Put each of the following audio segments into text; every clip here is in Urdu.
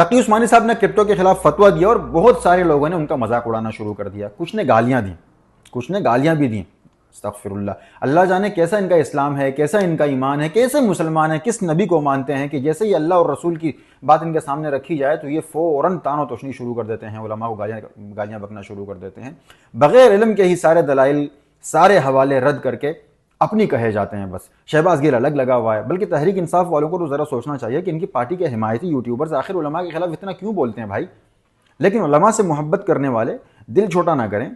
تقی عثمانی صاحب نے کرپٹو کے خلاف فتویٰ دیا اور بہت سارے لوگوں نے ان کا مذاق اڑانا شروع کر دیا، کچھ نے گالیاں دیں، کچھ نے گالیاں بھی دیں، استغفر اللہ۔ اللہ جانے کیسا ان کا اسلام ہے، کیسا ان کا ایمان ہے، کیسے مسلمان ہیں، کس نبی کو مانتے ہیں کہ جیسے ہی اللہ اور رسول کی بات ان کے سامنے رکھی جائے تو یہ فوراً تان و تشنی شروع کر دیتے ہیں، علماء کو گالیاں بکنا شروع کر دیتے ہیں، بغیر علم کے ہی سارے دلائل سارے حوالے رد کر کے اپنی کہے جاتے ہیں۔ بس شہباز گل الگ لگا ہوا ہے، بلکہ تحریک انصاف والوں کو تو ذرا سوچنا چاہیے کہ ان کی پارٹی کے حمایتی یوٹیوبرز آخر علماء کے خلاف اتنا کیوں بولتے ہیں بھائی۔ لیکن علماء سے محبت کرنے والے دل چھوٹا نہ کریں،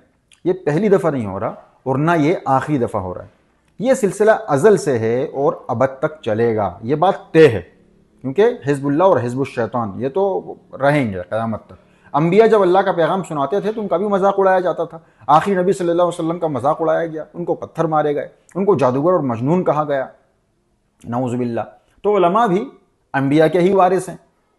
یہ پہلی دفعہ نہیں ہو رہا اور نہ یہ آخری دفعہ ہو رہا ہے، یہ سلسلہ ازل سے ہے اور ابد تک چلے گا، یہ بات طے ہے، کیونکہ حزب اللہ اور حزب الشیطان یہ تو رہیں گے قیامت تک۔ انبیاء جب اللہ کا پیغام سناتے تھے تو ان کا بھی مذاق اڑایا جاتا تھا، آخری نبی صلی اللہ علیہ وسلم کا مذاق اڑایا گیا، ان کو پتھر مارے گئے، ان کو جادوگر اور مجنون کہا گیا، نعوذ باللہ۔ تو علماء بھی انبیاء کے ہی وارث ہیں،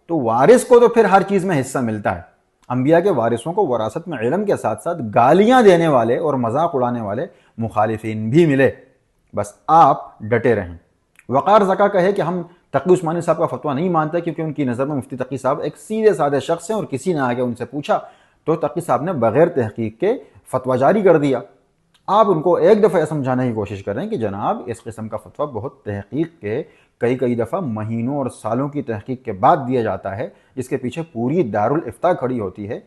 تو وارث کو تو پھر ہر چیز میں حصہ ملتا ہے۔ انبیاء کے وارثوں کو وراثت میں علم کے ساتھ ساتھ گالیاں دینے والے اور مذاق اڑانے والے مخالفین بھی ملے، بس آپ ڈٹے رہیں۔ وقار زکا کہے کہ ہم تقی عثمانی صاحب کا فتویٰ نہیں مانتے کیونکہ ان کی نظر میں مفتی تقی صاحب ایک سیدھے سادے شخص ہیں، اور کسی نے آگے ان سے پوچھا تو تقی صاحب نے بغیر تحقیق کے فتویٰ جاری کر دیا۔ آپ ان کو ایک دفعہ سمجھانے کی کوشش کریں کہ جناب اس قسم کا فتویٰ بہت تحقیق کے کئی دفعہ مہینوں اور سالوں کی تحقیق کے بعد دیا جاتا ہے، جس کے پیچھے پوری دارالافتاء کھڑی ہوتی ہے،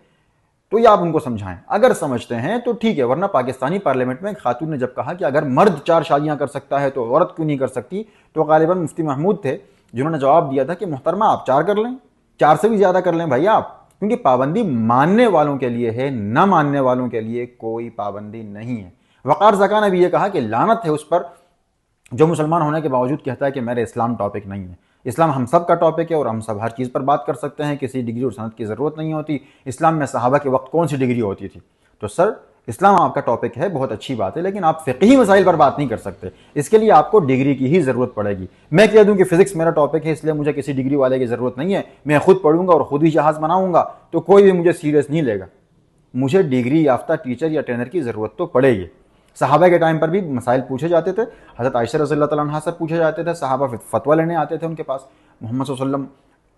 تو یہ آپ ان کو سمجھائیں۔ اگر سمجھتے ہیں تو ٹھیک ہے، ورنہ پاکستانی پارلیمنٹ میں ایک خاتون نے جب کہا کہ اگر مرد 4 شادیاں کر سکتا ہے تو عورت کیوں نہیں کر سکتی، تو غالباً مفتی محمود تھے جنہوں نے جواب دیا تھا کہ محترمہ آپ 4 کر لیں، 4 سے بھی زیادہ کر لیں بھائی آپ، کیونکہ پابندی ماننے والوں کے لیے ہے، نہ ماننے والوں کے لیے کوئی پابندی نہیں ہے۔ وقار زکا نے بھی یہ کہا کہ لعنت ہے اس پر جو مسلمان ہونے کے باوجود کہتا ہے کہ میرے اسلام ٹاپک نہیں ہے۔ اسلام ہم سب کا ٹاپک ہے اور ہم سب ہر چیز پر بات کر سکتے ہیں، کسی ڈگری اور سند کی ضرورت نہیں ہوتی۔ اسلام میں صحابہ کے وقت کون سی ڈگری ہوتی تھی؟ تو سر اسلام آپ کا ٹاپک ہے، بہت اچھی بات ہے، لیکن آپ فقہی مسائل پر بات نہیں کر سکتے، اس کے لیے آپ کو ڈگری کی ہی ضرورت پڑے گی۔ میں کہہ دوں کہ فزکس میرا ٹاپک ہے اس لیے مجھے کسی ڈگری والے کی ضرورت نہیں ہے، میں خود پڑھوں گا اور خود ہی جہاز بناؤں گا تو کوئی بھی مجھے سیریس نہیں لے گا، مجھے ڈگری یافتہ ٹیچر یا ٹرینر کی ضرورت تو پڑے گی۔ صحابہ کے ٹائم پر بھی مسائل پوچھے جاتے تھے، حضرت عائشہ رضی اللہ تعالیٰ عنہا سے پوچھے جاتے تھے، صحابہ فتویٰ لینے آتے تھے ان کے پاس، محمد صلی اللہ علیہ وسلم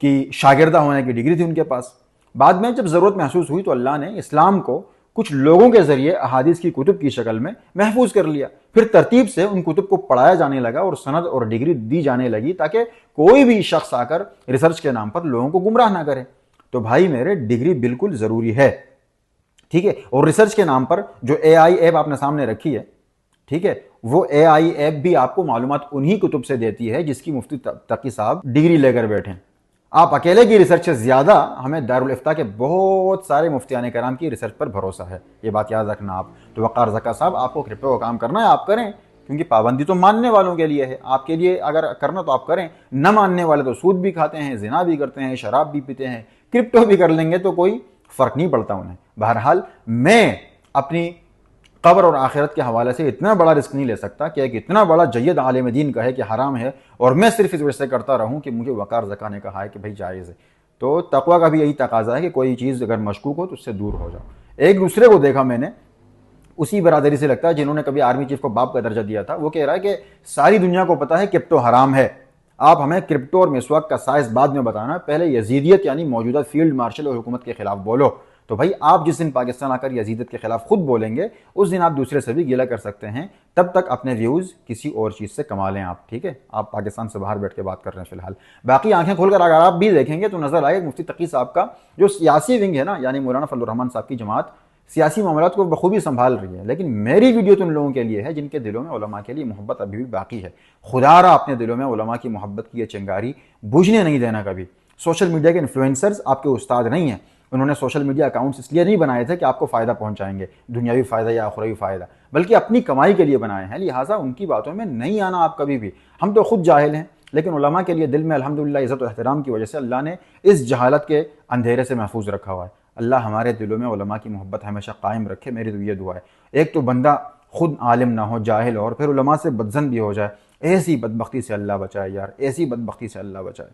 کی شاگردہ ہونے کی ڈگری تھی ان کے پاس۔ بعد میں جب ضرورت محسوس ہوئی تو اللہ نے اسلام کو کچھ لوگوں کے ذریعے احادیث کی کتب کی شکل میں محفوظ کر لیا، پھر ترتیب سے ان کتب کو پڑھایا جانے لگا اور سند اور ڈگری دی جانے لگی تاکہ کوئی بھی شخص آ کر ریسرچ کے نام پر لوگوں کو گمراہ نہ کرے۔ تو بھائی میرے ڈگری بالکل ضروری ہے، ٹھیک ہے، اور ریسرچ کے نام پر جو اے آئی ایپ آپ نے سامنے رکھی ہے، ٹھیک ہے، وہ اے آئی ایپ بھی آپ کو معلومات انہی کتب سے دیتی ہے جس کی مفتی تقی صاحب ڈگری لے کر بیٹھے ہیں۔ آپ اکیلے کی ریسرچ سے زیادہ ہمیں دارالافتاء کے بہت سارے مفتیان کرام کی ریسرچ پر بھروسہ ہے، یہ بات یاد رکھنا آپ۔ تو وقار زکا صاحب آپ کو کرپٹو کا کام کرنا ہے آپ کریں، کیونکہ پابندی تو ماننے والوں کے لیے ہے، آپ کے لیے اگر کرنا تو آپ کریں، نہ ماننے والے تو سود بھی کھاتے ہیں، زنا بھی کرتے ہیں، شراب بھی پیتے ہیں، کرپٹو بھی کر لیں گے تو کوئی فرق نہیں پڑتا انہیں۔ بہرحال میں اپنی قبر اور آخرت کے حوالے سے اتنا بڑا رسک نہیں لے سکتا کہ ایک اتنا بڑا جید عالم دین کہے کہ حرام ہے اور میں صرف اس وجہ سے کرتا رہوں کہ مجھے وقار زکا نے کہا ہے کہ بھائی جائز ہے۔ تو تقویٰ کا بھی یہی تقاضا ہے کہ کوئی چیز اگر مشکوک ہو تو اس سے دور ہو جاؤ۔ ایک دوسرے کو دیکھا میں نے اسی برادری سے لگتا ہے جنہوں نے کبھی آرمی چیف کو باپ کا درجہ دیا تھا، وہ کہہ رہا ہے کہ ساری دنیا کو پتا ہے کرپٹو حرام ہے، آپ ہمیں کرپٹو اور مسواک کا سائز بعد میں بتانا، پہلے یزیدیت یعنی موجودہ فیلڈ مارشل اور حکومت کے خلاف بولو۔ تو بھائی آپ جس دن پاکستان آ کر یزیدیت کے خلاف خود بولیں گے اس دن آپ دوسرے سے بھی گیلا کر سکتے ہیں، تب تک اپنے ویوز کسی اور چیز سے کما لیں آپ، ٹھیک ہے، آپ پاکستان سے باہر بیٹھ کے بات کر رہے ہیں فی الحال۔ باقی آنکھیں کھول کر اگر آپ بھی دیکھیں گے تو نظر آئے مفتی تقی صاحب کا جو سیاسی ونگ ہے نا، یعنی مولانا فضل الرحمان صاحب کی جماعت سیاسی معاملات کو بخوبی سنبھال رہی ہے، لیکن میری ویڈیو تو ان لوگوں کے لیے ہے جن کے دلوں میں علماء کے لیے محبت ابھی بھی باقی ہے۔ خدا را اپنے دلوں میں علماء کی محبت کی یہ چنگاری بجھنے نہیں دینا کبھی۔ سوشل میڈیا کے انفلوئنسرز آپ کے استاد نہیں ہیں، انہوں نے سوشل میڈیا اکاؤنٹس اس لیے نہیں بنائے تھے کہ آپ کو فائدہ پہنچائیں گے، دنیاوی فائدہ یا آخروی فائدہ، بلکہ اپنی کمائی کے لیے بنائے ہیں، لہٰذا ان کی باتوں میں نہیں آنا آپ کبھی بھی۔ ہم تو خود جاہل ہیں، لیکن علماء کے لیے دل میں الحمدللہ عزت و احترام کی وجہ سے اللہ نے اس جہالت کے اندھیرے سے محفوظ رکھا ہوا ہے۔ اللہ ہمارے دلوں میں علماء کی محبت ہمیشہ قائم رکھے، میری تو یہ دعا ہے۔ ایک تو بندہ خود عالم نہ ہو، جاہل ہو، اور پھر علماء سے بدظن بھی ہو جائے، ایسی بدبختی سے اللہ بچائے یار، ایسی بدبختی سے اللہ بچائے۔